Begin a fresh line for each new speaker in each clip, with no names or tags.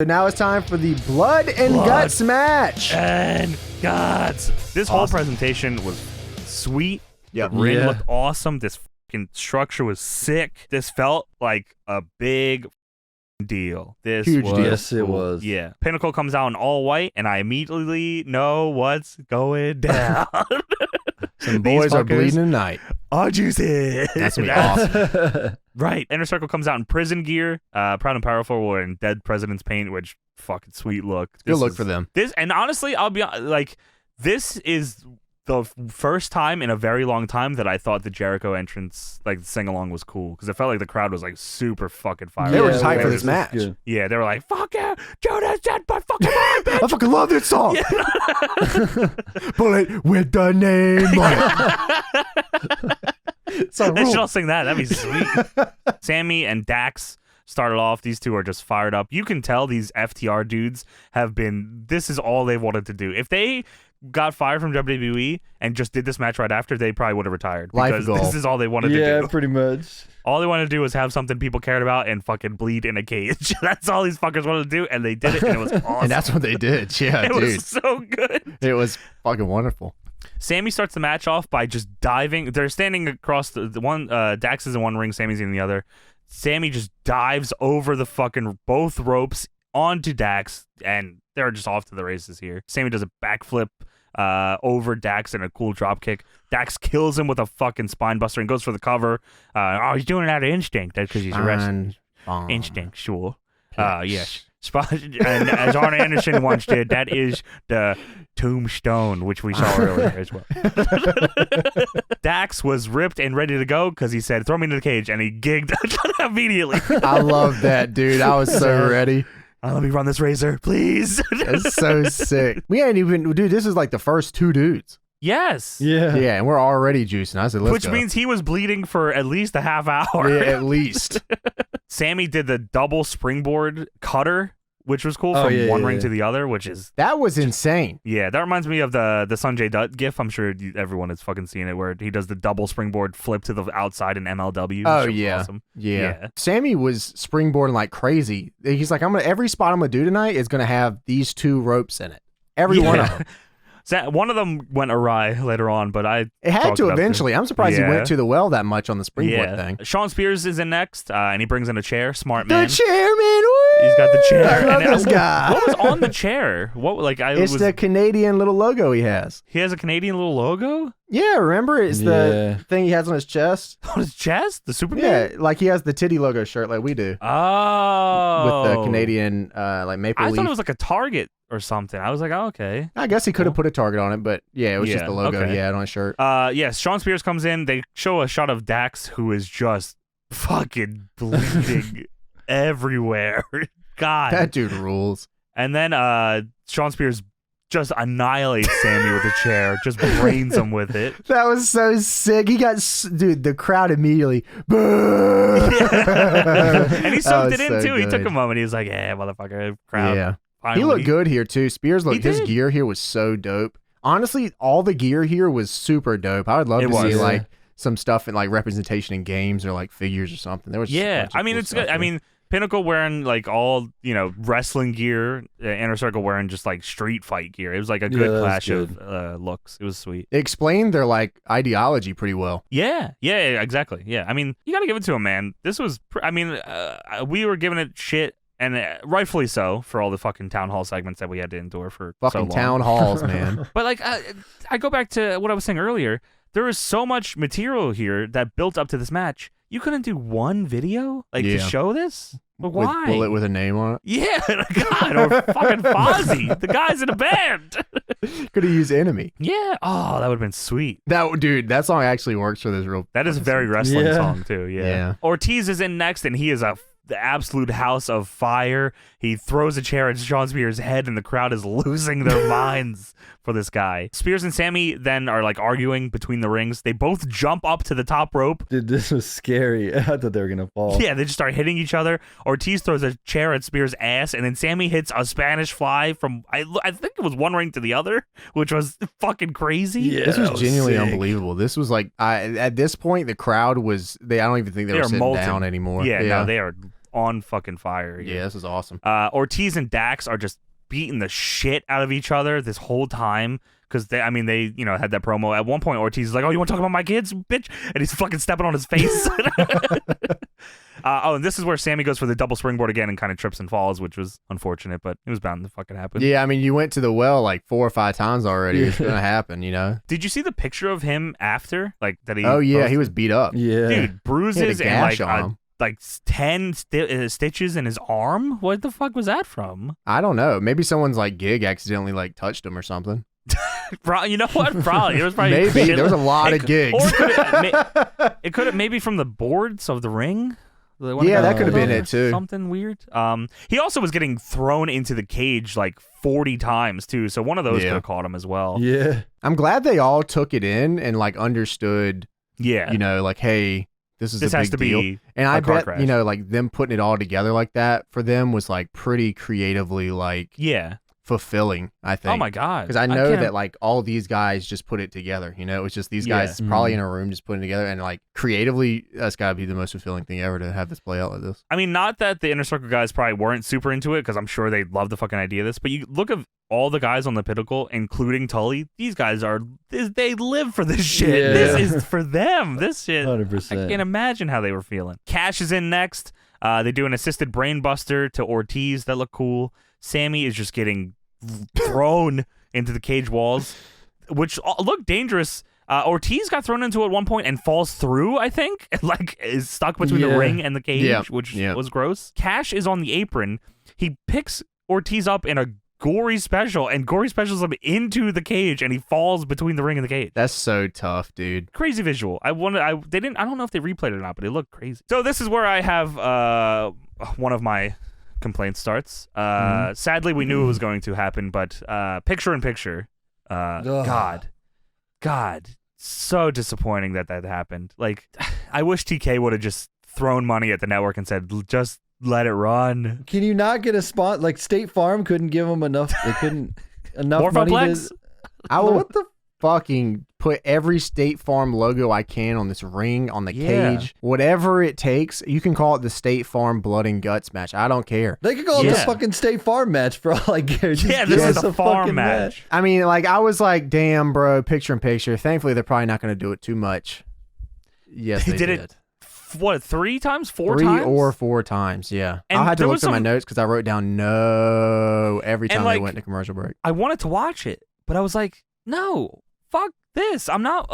So now it's time for the blood and guts match.
And guts. This whole presentation was sweet.
Yep.
The ring looked awesome. This fucking structure was sick. This felt like a big deal. This
Huge
was
deal.
Yes, it was.
Yeah. Pinnacle comes out in all white, and I immediately know what's going down.
Some boys are bleeding tonight.
Oh, juicy.
That's gonna be awesome.
Right. Inner Circle comes out in prison gear. Proud and Powerful were in Dead President's paint, which fucking sweet look.
Good look for them.
This, and honestly, I'll be like, this is the first time in a very long time that I thought the Jericho entrance, like sing along, was cool, because it felt like the crowd was like super fucking fired.
They were just
Yeah,
hyped for
it
this
was
match.
good.
Yeah, they were like, "Fuck yeah, Jonas said my fucking mind, bitch."
I fucking love this song. Bullet with the name on it. So
They should all sing that. That'd be sweet. Sammy and Dax started off. These two are just fired up. You can tell these FTR dudes have been, this is all they wanted to do. If they got fired from WWE and just did this match right after, they probably would have retired.
Life
Because
goal.
this is all they wanted to
Yeah,
do.
pretty much.
All they wanted to do was have something people cared about and fucking bleed in a cage. That's all these fuckers wanted to do, and they did it, and it was awesome.
And that's what they did. Yeah,
it
dude.
was so good.
It was fucking wonderful.
Sammy starts the match off by just diving. They're standing across the one. Dax is in one ring, Sammy's in the other. Sammy just dives over the fucking both ropes onto Dax, and they're just off to the races here. Sammy does a backflip over Dax and a cool drop kick. Dax kills him with a fucking spine buster and goes for the cover. He's doing it out of instinct. That's because he's a wrestler. Instinct, sure. Yes. And as Arn Anderson once did, that is the tombstone, which we saw earlier as well. Dax was ripped and ready to go because he said, "Throw me into the cage," and he gigged immediately.
I love that, dude. I was so ready.
Let me run this razor, please.
It's so sick. We ain't even, dude, this is like the first two dudes.
Yes.
Yeah.
Yeah, and we're already juicing. I said, let's
Which
go.
means he was bleeding for at least a half hour.
Yeah, at least.
Sammy did the double springboard cutter, which was cool,
Oh,
from
yeah,
one
yeah,
ring
yeah.
to the other, which is,
That was insane.
yeah, that reminds me of the Sanjay Dutt gif. I'm sure everyone has fucking seen it, where he does the double springboard flip to the outside in MLW.
Oh,
which was
yeah.
awesome.
Yeah. Sammy was springboarding like crazy. He's like, every spot I'm gonna do tonight is gonna have these two ropes in it. Every one of them.
One of them went awry later on, but I
It had
talked
to
it up too.
eventually. I'm surprised he
Yeah.
went to the well that much on the springboard
Yeah.
thing.
Sean Spears is in next, and he brings in a chair. Smart
The
man.
chairman. Woo!
He's got the chair.
I love
And
this guy.
What was on the chair? What
It's the Canadian little logo he has.
He has a Canadian little logo
Yeah, remember? It's the thing he has on his chest.
on his chest. The Superman.
Yeah, like he has the titty logo shirt like we do.
Oh.
With the Canadian like maple
I
leaf.
thought it was like a Target or something. I was like, oh, okay.
I guess he could have put a target on it, but yeah, it was just
Yeah,
the logo
okay.
he had on his shirt.
Yes, Sean Spears comes in. They show a shot of Dax, who is just fucking bleeding everywhere. God.
That dude rules.
And then Sean Spears just annihilates Sammy with a chair, just brains him with it.
That was so sick. He got, dude, the crowd immediately. Boo!
And he soaked it
That
in
was so
too. He took
good.
a moment. He was like, "Yeah, motherfucker, crowd."
Yeah.
Finally.
He looked good here too. Spears looked,
He
his
did.
gear here was so dope. Honestly, all the gear here was super dope. I would love
It
to see
was.
like some stuff in like representation in games or like figures or something. There was just a
Yeah,
bunch of
I mean
cool
it's
stuff
good. I
here.
mean Pinnacle wearing like all wrestling gear, Inner Circle wearing just like street fight gear. It was like a good
that was
clash
good.
of looks. It was sweet.
It explained their like ideology pretty well.
Yeah, exactly. Yeah, I mean you got to give it to him, man. This was, we were giving it shit, and rightfully so, for all the fucking town hall segments that we had to endure for so
Fucking
long.
town halls, man.
But like, I go back to what I was saying earlier. There is so much material here that built up to this match. You couldn't do one video to
Yeah.
show this? But
With
why?
bullet with a name on it.
Yeah, God, or fucking Fozzy. The guy's in a band.
Could have used enemy.
Yeah. Oh, that would have been sweet.
Dude, that song actually works for this real.
That is a very wrestling
Yeah.
song too. Yeah.
Yeah.
Ortiz is in next, and he is the absolute house of fire. He throws a chair at Sean Spears' head, and the crowd is losing their minds for this guy. Spears and Sammy then are like arguing between the rings. They both jump up to the top rope.
Dude, this was scary. I thought they were gonna fall.
Yeah, they just start hitting each other. Ortiz throws a chair at Spears' ass, and then Sammy hits a Spanish fly from, I think it was one ring to the other, which was fucking crazy.
Yeah,
This was
that
genuinely
sick.
unbelievable. This was like, at this point, the crowd was, I don't even think they were
are
sitting
molten.
down anymore.
Yeah, no, they are on fucking fire here.
Yeah, this is awesome.
Ortiz and Dax are just beating the shit out of each other this whole time because they had that promo. At one point, Ortiz is like, "Oh, you want to talk about my kids, bitch?" And he's fucking stepping on his face. And this is where Sammy goes for the double springboard again and kind of trips and falls, which was unfortunate, but it was bound to fucking happen.
Yeah, I mean, you went to the well like 4 or 5 times already. It's gonna happen, you know.
Did you see the picture of him after, like that?
Oh yeah,
posted?
he was beat up.
Yeah.
Dude, bruises
He had a
and
gash on him.
like 10 stitches in his arm. What the fuck was that from?
I don't know. Maybe someone's like gig accidentally like touched him or something.
You know what? Probably. It was probably
Maybe there was a lot of gigs.
Or it could have maybe from the boards of the ring.
Yeah, that could have been it too.
Something weird. He also was getting thrown into the cage like 40 times too. So one of those could have caught him as well.
Yeah.
I'm glad they all took it in and like understood.
Yeah.
You know, like, hey, this is a
has
big
to
deal.
be
And
a
I
car
bet
crash.
you know, like them putting it all together like that for them was like pretty creatively like fulfilling. I think.
Oh my god.
Because I know that like all these guys just put it together. You know, it was just these guys probably in a room just putting it together, and like creatively, that's got to be the most fulfilling thing ever to have this play out like this.
I mean, not that the Inner Circle guys probably weren't super into it, because I'm sure they love the fucking idea of this, but you look at all the guys on the Pinnacle, including Tully, these guys they live for this shit.
Yeah.
This is for them. This shit.
100%.
I can't imagine how they were feeling. Cash is in next. They do an assisted brain buster to Ortiz that look cool. Sammy is just getting thrown into the cage walls, which look dangerous. Ortiz got thrown into it at one point and falls through, I think, and like is stuck between the ring and the cage, which was gross. Cash is on the apron. He picks Ortiz up in a gory special, and gory specials him into the cage, and he falls between the ring and the cage.
That's so tough, dude.
Crazy visual. I don't know if they replayed it or not, but it looked crazy. So this is where I have one of my complaints starts. Sadly, we knew it was going to happen, but picture in picture, God, so disappointing that happened. Like, I wish TK would have just thrown money at the network and said, just let it run.
Can you not get a spot? Like State Farm couldn't give them enough. They couldn't enough money
Morphoplex?
to.
I will
What the?
fucking put every State Farm logo I can on this ring, on the cage, whatever it takes. You can call it the State Farm Blood and Guts match. I don't care.
They could call it the fucking State Farm match for all I care. Just
Yeah,
give
this is
us
a farm
fucking
match.
I mean, like, I was like, damn, bro, picture in picture. Thankfully, they're probably not going to do it too much. Yes, they did.
It, what, 3 times? 4
3
times?
or 4 times, yeah.
And
I had to
there
look
was
at my
some-
notes because I wrote down no every time they
like,
went to commercial break.
I wanted to watch it, but I was like, no, fuck this. I'm not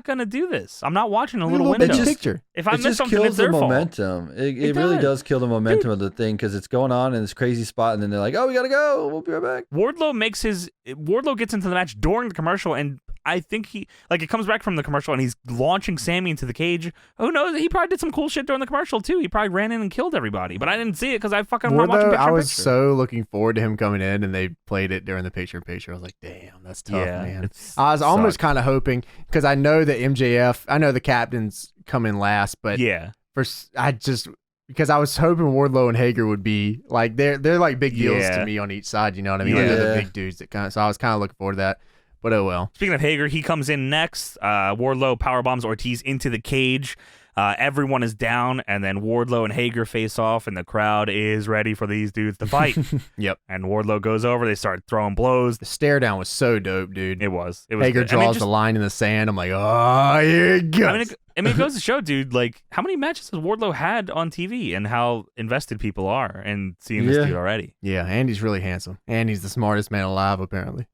gonna do this. I'm not watching a little window.
Bit of picture.
If I
It
miss
just
something,
kills
it's
the
their fault.
momentum. It
It
really
does.
does kill the momentum of the thing because it's going on in this crazy spot, and then they're like, "Oh, we gotta go. We'll be right back."
Wardlow gets into the match during the commercial, and I think it comes back from the commercial, and he's launching Sammy into the cage. Who knows? He probably did some cool shit during the commercial too. He probably ran in and killed everybody, but I didn't see it because I fucking watching
Wardlow,
picture
I
in
was
picture.
so looking forward to him coming in, and they played it during the picture in picture. I was like, damn, that's tough, man. I was almost kind of hoping, because I know that MJF, I know the captains come in last, but because I was hoping Wardlow and Hager would be like, they're like big deals to me on each side, you know what I mean? Like, they're the big dudes so I was kind of looking forward to that. But oh well.
Speaking of Hager, he comes in next. Wardlow powerbombs Ortiz into the cage. Everyone is down, and then Wardlow and Hager face off, and the crowd is ready for these dudes to fight.
Yep.
And Wardlow goes over. They start throwing blows.
The stare down was so dope, dude.
It was.
Hager
good.
draws the line in the sand. I'm like, oh, here it goes.
I mean, it goes to show, dude, like, how many matches has Wardlow had on TV and how invested people are in seeing this dude already.
Yeah, and he's really handsome. And he's the smartest man alive, apparently.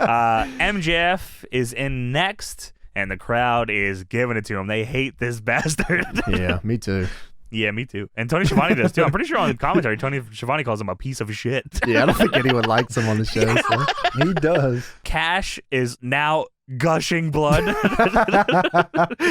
MJF is in next, and the crowd is giving it to him. They hate this bastard.
Yeah, me too.
Yeah, me too. And Tony Schiavone does too. I'm pretty sure on commentary, Tony Schiavone calls him a piece of shit.
Yeah, I don't think anyone likes him on the show. So.
He does.
Cash is now gushing blood.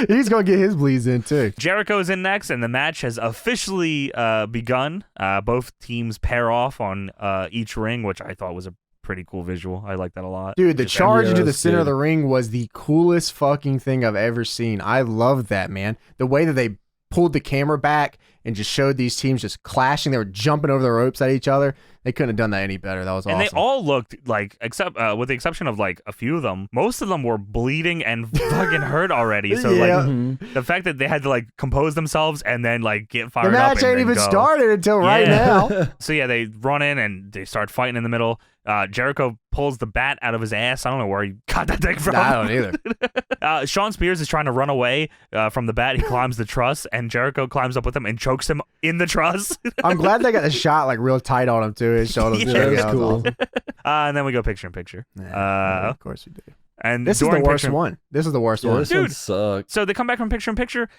He's going to get his bleeds in too.
Jericho's in next, and the match has officially begun. Both teams pair off on each ring, which I thought was a pretty cool visual. I like that a lot.
Dude, the charge into the center
good.
of the ring was the coolest fucking thing I've ever seen. I love that, man. The way that they pulled the camera back and just showed these teams just clashing. They were jumping over the ropes at each other. They couldn't have done that any better. That was awesome.
And they all looked like, except with the exception of like a few of them, most of them were bleeding and fucking hurt already. So like the fact that they had to like compose themselves and then like get fired up.
The match ain't even started until right now.
So yeah, they run in and they start fighting in the middle. Jericho pulls the bat out of his ass. I don't know where he got that thing from.
I don't either.
Shawn Spears is trying to run away from the bat. He climbs the truss, and Jericho climbs up with him and chokes him in the truss.
I'm glad they got the shot like real tight on him too. It showed him.
Yeah, that was cool.
Awesome.
And then we go picture in picture.
Of course we do.
And
this is the worst one. This is the worst one.
This
Dude,
one sucks.
So they come back from picture in picture.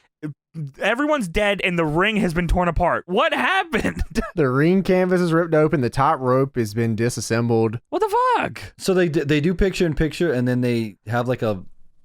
Everyone's dead, and the ring has been torn apart. What happened?
The ring canvas is ripped open. The top rope has been disassembled.
What the fuck?
So they do picture in picture, and then they have like a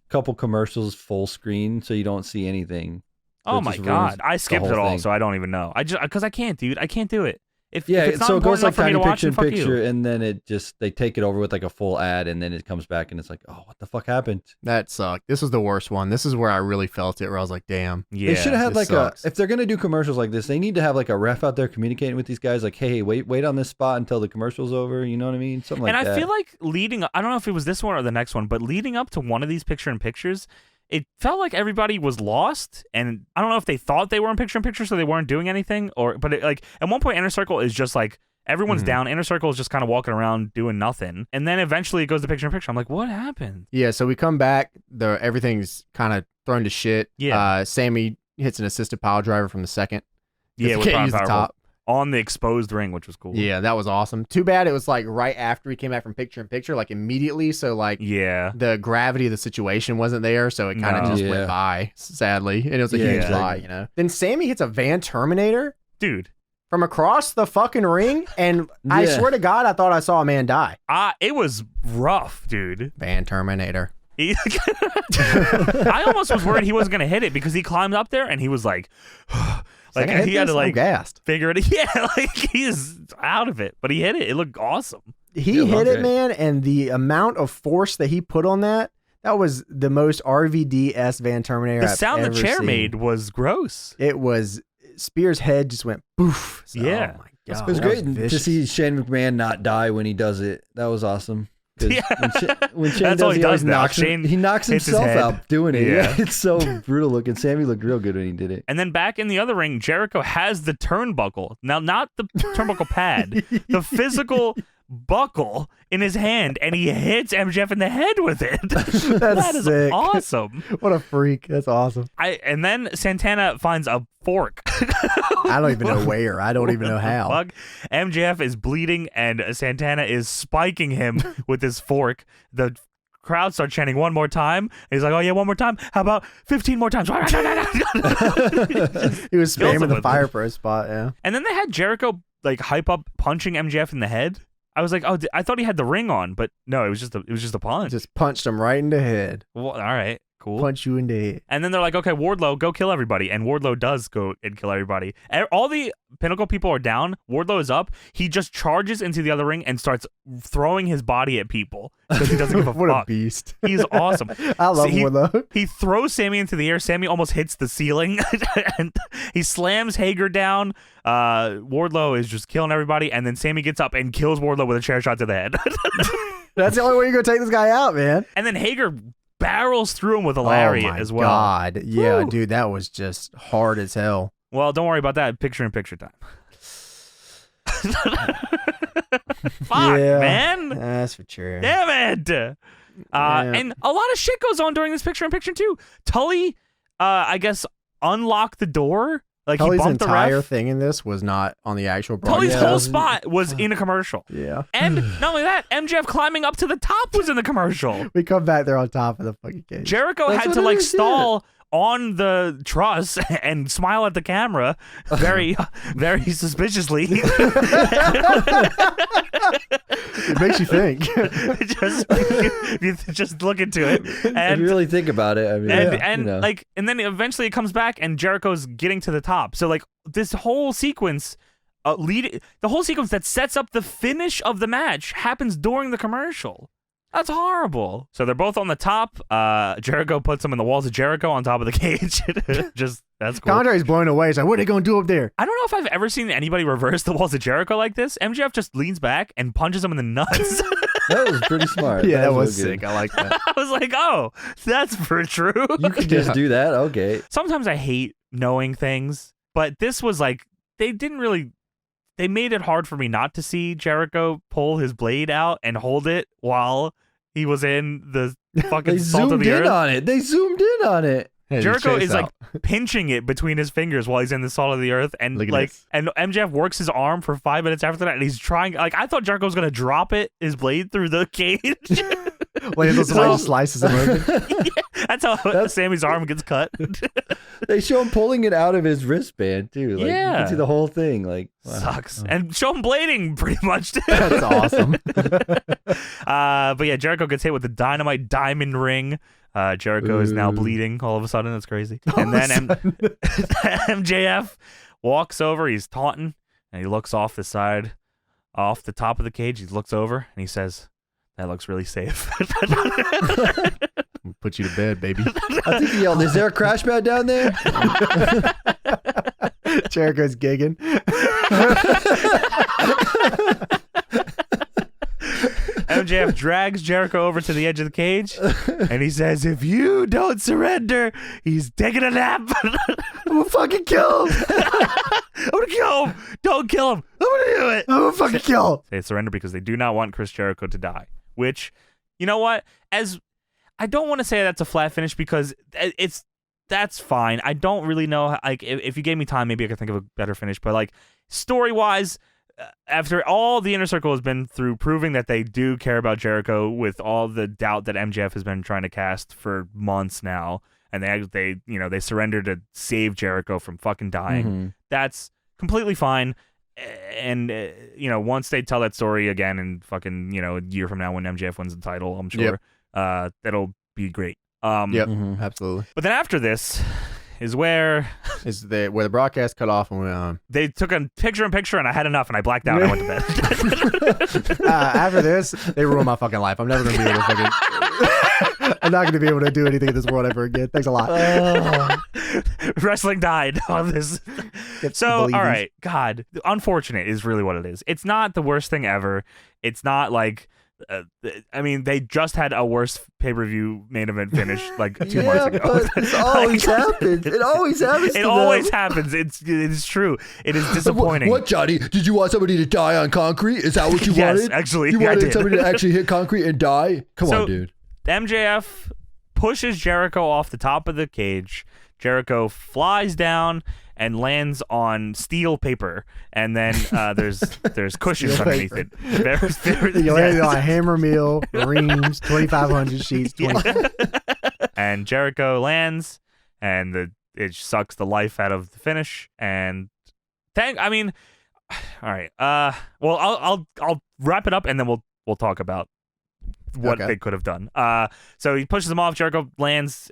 couple commercials full screen, so you don't see anything.
Oh my god! I skipped it all, so I don't even know. I just because I can't, dude. I can't do it. If it's not
so it goes like tiny picture in
watch,
picture, and then they take it over with like a full ad, and then it comes back, and it's like, oh, what the fuck happened?
That sucked. This was the worst one. This is where I really felt it, where I was like, damn.
Yeah,
they should have had like
sucks.
if they're gonna do commercials like this, they need to have like a ref out there communicating with these guys, like, hey, wait on this spot until the commercial's over. You know what I mean? Something like that.
And I feel like I don't know if it was this one or the next one, but leading up to one of these picture in pictures, it felt like everybody was lost, and I don't know if they thought they were in picture, so they weren't doing anything, but at one point, Inner Circle is just like everyone's down. Inner Circle is just kind of walking around doing nothing, and then eventually it goes to picture in picture. I'm like, what happened?
Yeah, so we come back. Everything's kind of thrown to shit.
Yeah.
Sammy hits an assisted pile driver from the second.
Yeah, with
can't
Prime
use the
Powerball
top.
On the exposed ring, which was cool.
Yeah, that was awesome. Too bad it was like right after he came back from picture in picture, like immediately. So like the gravity of the situation wasn't there, so it kind of just went by, sadly. And it was a huge lie, you know. Then Sammy hits a Van Terminator,
dude,
from across the fucking ring, and I swear to God, I thought I saw a man die.
It was rough, dude.
Van Terminator.
I almost was worried he wasn't gonna hit it because he climbed up there and he was like. Like he had to like figure it. Yeah, like he's out of it, but he hit it. It looked awesome.
He hit it, man, and the amount of force that he put on that was the most RVD-esque Van Terminator
The sound the chair made was gross.
It was Spears' head just went poof. So,
yeah,
oh my God,
it was great to see Shane McMahon not die when he does it. That was awesome.
Yeah.
When Shane does, he knocks himself out doing it.
Yeah.
It's so brutal looking. Sammy looked real good when he did it.
And then back in the other ring, Jericho has the turnbuckle. Now, not the turnbuckle pad, the physical buckle in his hand, and he hits MJF in the head with it. That is
sick.
Awesome.
What a freak. That's awesome.
And then Santana finds a fork.
I don't even know where. I don't even know how.
Fuck? MJF is bleeding, and Santana is spiking him with his fork. The crowd starts chanting one more time. He's like, oh yeah, one more time. How about 15 more times?
He was spamming the Fire Pro spot, yeah.
And then they had Jericho like hype up punching MJF in the head. I was like, oh, I thought he had the ring on, but no, it was just a punch.
Just punched him right in the head.
Well, all right, cool.
Punch you in the head.
And then they're like, okay, Wardlow, go kill everybody. And Wardlow does go and kill everybody. All the Pinnacle people are down. Wardlow is up. He just charges into the other ring and starts throwing his body at people because he doesn't give a
what
fuck.
A beast.
He's awesome.
I love Wardlow.
He throws Sammy into the air. Sammy almost hits the ceiling. And he slams Hager down. Wardlow is just killing everybody. And then Sammy gets up and kills Wardlow with a chair shot to the head.
That's the only way you're going to take this guy out, man.
And then Hager barrels through him with a lariat as well.
Oh, my God. Yeah,
Woo.
dude, that was just hard as hell.
Well, don't worry about that. Picture in picture time. Fuck, man.
That's for sure.
Damn it. And a lot of shit goes on during this picture in picture too. Tully, I guess, unlocked the door. Like
Tully's
he bumped
entire
the ref.
thing in this was not on the actual broadcast.
Tully's whole spot was in a commercial.
Yeah.
And not only that, MJF climbing up to the top was in the commercial.
We come back there on top of the fucking cage.
Jericho had to like stall on the truss and smile at the camera very, very suspiciously.
It makes you think.
just look into it. And
if you really think about it, I mean,
and then eventually it comes back and Jericho's getting to the top. So like this whole sequence, the whole sequence that sets up the finish of the match happens during the commercial. That's horrible. So they're both on the top. Jericho puts them in the walls of Jericho on top of the cage. Just That's cool.
Condre's blown away. He's like, what are they going to do up there?
I don't know if I've ever seen anybody reverse the walls of Jericho like this. MJF just leans back and punches him in the nuts.
That was pretty smart.
Yeah, that was sick. I like that.
I was like, oh, that's for true.
You could just do that? Okay.
Sometimes I hate knowing things, but this was like, they made it hard for me not to see Jericho pull his blade out and hold it while he was in the fucking salt of the earth.
They zoomed in on it.
Hey,
Jericho is like pinching it between his fingers while he's in the salt of the earth, and and MJF works his arm for 5 minutes after that, and he's trying. Like, I thought Jericho was gonna drop his blade through the cage.
Wait, somebody slices him open.
Yeah, that's how Sammy's arm gets cut.
They show him pulling it out of his wristband too. Like,
yeah,
you can see the whole thing. Like, wow.
Sucks, and show him blading pretty much. Too.
That's awesome.
But yeah, Jericho gets hit with the dynamite diamond ring. Jericho is now bleeding all of a sudden. That's crazy. And then MJF walks over. He's taunting, and he looks off the top of the cage. He looks over, and he says, "That looks really safe."
Put you to bed, baby.
I think he yelled, "Is there a crash pad down there?"
Jericho's gigging.
MJF drags Jericho over to the edge of the cage, and he says, "If you don't surrender, he's taking a nap."
I'm gonna fucking kill him.
I'm gonna kill him. Don't kill him. I'm gonna do it.
I'm gonna fucking kill him.
They surrender because they do not want Chris Jericho to die. Which, you know what? I don't want to say that's a flat finish because that's fine. I don't really know. Like, if you gave me time, maybe I could think of a better finish. But like, story-wise, after all the Inner Circle has been through proving that they do care about Jericho, with all the doubt that MJF has been trying to cast for months now, and they surrendered to save Jericho from fucking dying. Mm-hmm. That's completely fine. And once they tell that story again in fucking a year from now when MJF wins the title, I'm sure that'll be great.
Absolutely.
But then after this is where
the broadcast cut off and went on.
They took a picture-in-picture, and I had enough, and I blacked out and I went to bed.
After this, they ruined my fucking life. I'm never gonna be able to fucking. I'm not gonna be able to do anything in this world ever again. Thanks a lot.
Wrestling died on this. So, all right, God, unfortunate is really what it is. It's not the worst thing ever. It's not like. They just had a worse pay-per-view main event finish like 2 months ago.
But it always happens. It always happens.
It always happens. It's true. It is disappointing.
What, Johnny? Did you want somebody to die on concrete? Is that what you wanted?
Yes, actually,
you wanted somebody to actually hit concrete and die? Come on, dude.
MJF pushes Jericho off the top of the cage. Jericho flies down and lands on steel paper, and then there's cushions underneath it.
You landed on a hammer mill, reams, 2,500 sheets.
And Jericho lands, and it sucks the life out of the finish. And all right. Well, I'll wrap it up, and then we'll talk about what they could have done. So he pushes him off. Jericho lands.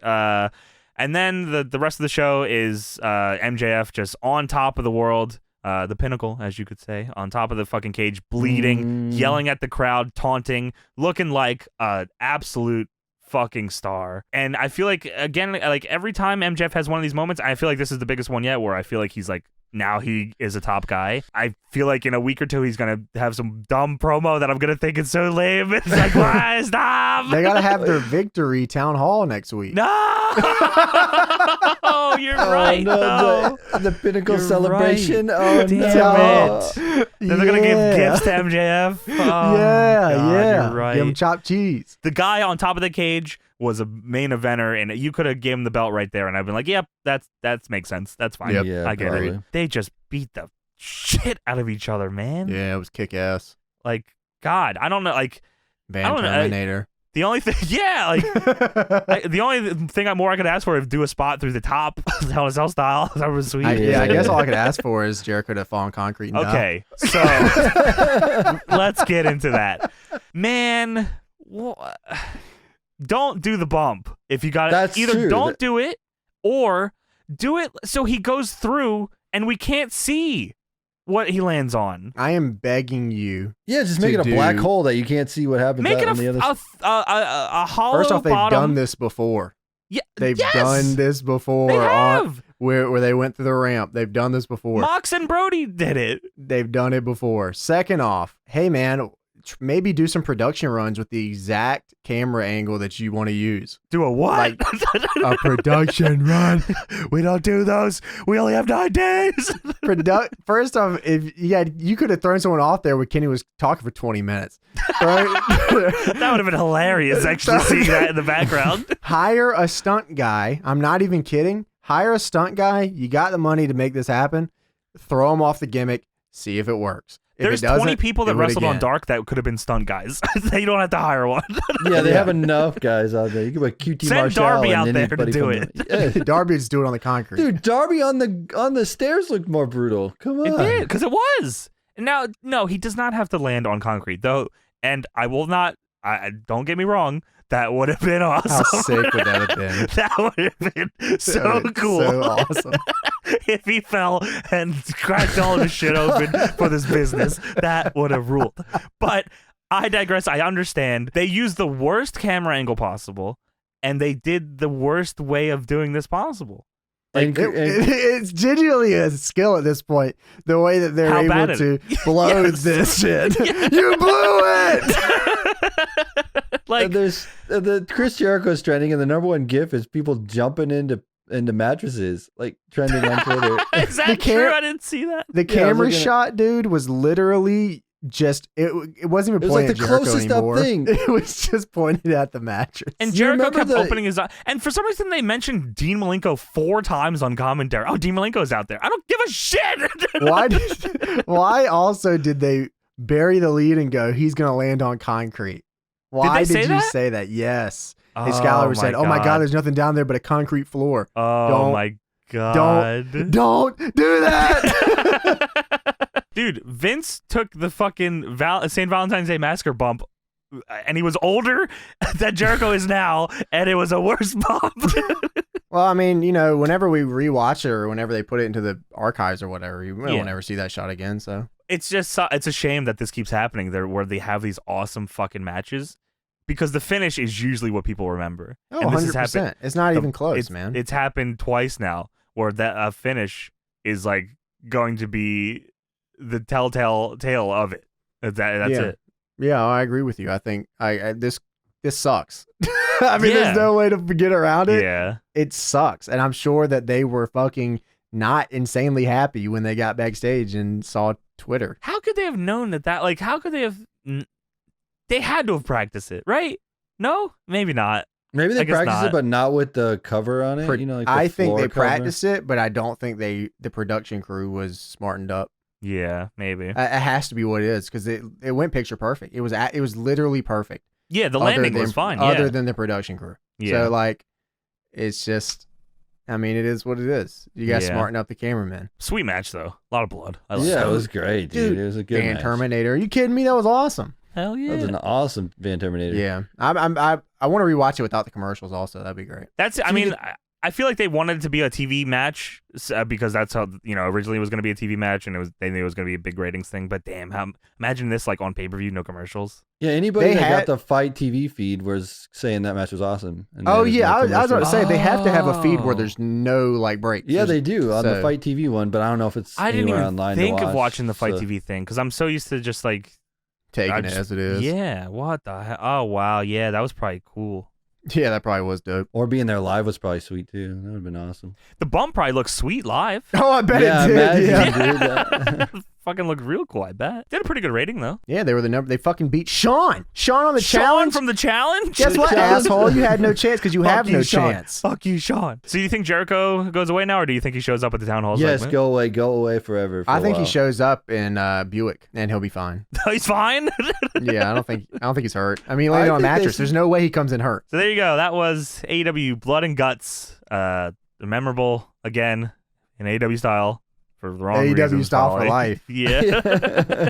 And then the rest of the show is MJF just on top of the world, the pinnacle, as you could say, on top of the fucking cage, bleeding, yelling at the crowd, taunting, looking like an absolute fucking star. And I feel like, again, like every time MJF has one of these moments, I feel like this is the biggest one yet, where I feel like he's like, now he is a top guy. I feel like in a week or two he's gonna have some dumb promo that I'm gonna think is so lame. It's like, why stop?
They gotta have their victory town hall next week.
No, you're right.
No, the pinnacle celebration.
Right.
Oh
damn
no!
It. They're gonna give gifts to MJF. Oh,
yeah.
You're right.
Give him chopped cheese.
The guy on top of the cage was a main eventer, and you could have gave him the belt right there, and I've been like, yep, that makes sense. That's fine.
Yep.
Yeah,
I get
probably.
it. They just beat the shit out of each other, man.
Yeah, it was kick ass.
Like, God, I don't know. Like,
Van Terminator.
The only thing, the only thing I could ask for is do a spot through the top, Hell in a Cell style. That was sweet.
I guess all I could ask for is Jericho to fall on concrete and
die. So let's get into that. Man, don't do the bump. If you got it, either true. Don't do it or do it so he goes through and we can't see what he lands on.
I am begging you.
Yeah, just make it a black hole that you can't see what happens on the other side.
A hollow
First off, they've
bottom.
done this before.
Yeah,
they've done this before.
They have.
where they went through the ramp. They've done this before.
Mox and Brody did it.
They've done it before. Second off, hey man, maybe do some production runs with the exact camera angle that you want to use.
Do a what?
Like a production run.
We don't do those. We only have 9 days.
First off, if you could have thrown someone off there when Kenny was talking for 20 minutes. Right?
That would have been hilarious, actually, seeing that in the background.
Hire a stunt guy. I'm not even kidding. Hire a stunt guy. You got the money to make this happen. Throw him off the gimmick. See if it works.
There's 20 people that wrestled on Dark that could have been stunt guys. You don't have to hire one.
Yeah, they have enough guys out there. You can put QT
Send
Marshall
Darby
and
out there to do it.
Darby just do it on the concrete.
Dude, Darby on the stairs looked more brutal. Come on.
It did, because it was. Now, no, he does not have to land on concrete, though. And I will not, don't get me wrong, that would have been awesome.
How sick would that have been?
That would have been so cool.
So awesome.
If he fell and cracked all of his shit open for this business, that would have ruled. But I digress. I understand. They used the worst camera angle possible, and they did the worst way of doing this possible.
Like it's genuinely a skill at this point. The way that they're able to blow this shit. Yes. You blew it.
Like there's the Chris Jericho's trending, and the #1 GIF is people jumping into mattresses, like trending on Twitter.
Is that true? I didn't see that.
The camera shot, dude, was literally just it wasn't even pointed at Jericho
closest
anymore.
Up thing.
It was just pointed at the mattress.
And Jericho kept opening his eye. And for some reason, they mentioned Dean Malenko 4 times on commentary. Oh, Dean Malenko's out there. I don't give a shit.
Why also did they bury the lead and go, he's going to land on concrete? Why did you say that? Yes. Excalibur said, "Oh my God, there's nothing down there but a concrete floor."
Oh my God.
Don't do that.
Dude, Vince took the fucking St. Valentine's Day Massacre bump, and he was older than Jericho is now, and it was a worse bump.
Well, I mean, whenever we rewatch it or whenever they put it into the archives or whatever, you won't ever see that shot again. So
it's just it's a shame that this keeps happening there, where they have these awesome fucking matches. Because the finish is usually what people remember.
Oh, 100%. It's not even close, man.
It's happened twice now where that finish is like going to be the telltale tale of it. That's it.
Yeah, I agree with you. I think this sucks. I mean, there's no way to get around it.
Yeah.
It sucks. And I'm sure that they were fucking not insanely happy when they got backstage and saw Twitter.
How could they have known that like, how could they have... They had to have practiced it, right? No? Maybe not.
Maybe they practiced it, but not with the cover on it. Like
I think they practiced it, but I don't think the production crew was smartened up.
Yeah, maybe.
It has to be what it is, because it went picture perfect. It was literally perfect.
Yeah, the landing was fine.
Other than the production crew.
Yeah.
So, like, it's just... I mean, it is what it is. You guys smarten up the cameraman.
Sweet match, though. A lot of blood.
It was great, dude. It was a good match.
Terminator. Are you kidding me? That was awesome.
Hell yeah.
That was an awesome Van Terminator.
Yeah. I want to rewatch it without the commercials also. That'd be great.
I feel like they wanted it to be a TV match because that's how, originally it was going to be a TV match, and they knew it was going to be a big ratings thing. But damn, imagine this like on pay-per-view, no commercials.
Yeah, anybody that got the Fight TV feed was saying that match was awesome.
And I was about to say, they have to have a feed where there's no like break.
Yeah, they do on the Fight TV one, but I don't know if it's anywhere online.
I didn't even think of watching the Fight TV thing because I'm so used to just like
taking it as it is.
Yeah, what the hell? Oh, wow. Yeah, that was probably cool.
Yeah, that probably was dope.
Or being there live was probably sweet, too. That would have been awesome.
The bump probably looks sweet live.
Oh, I bet it did. Yeah.
Fucking looked real cool, I bet. They had a pretty good rating, though.
Yeah, they were the number. They fucking beat Sean. Sean on the challenge.
Sean from the challenge?
Guess what, asshole? You had no chance because you have no chance.
Fuck you, Sean. So do you think Jericho goes away now, or do you think he shows up at the town hall?
Yes, go away forever.
I think he shows up in Buick, and he'll be fine.
He's fine?
Yeah, I don't think he's hurt. I mean, he landed on a mattress. There's no way he comes in hurt.
So there you go. That was AEW Blood and Guts. Memorable, again, in AEW style. For the wrong reasons.
AEW style for life.
Yeah.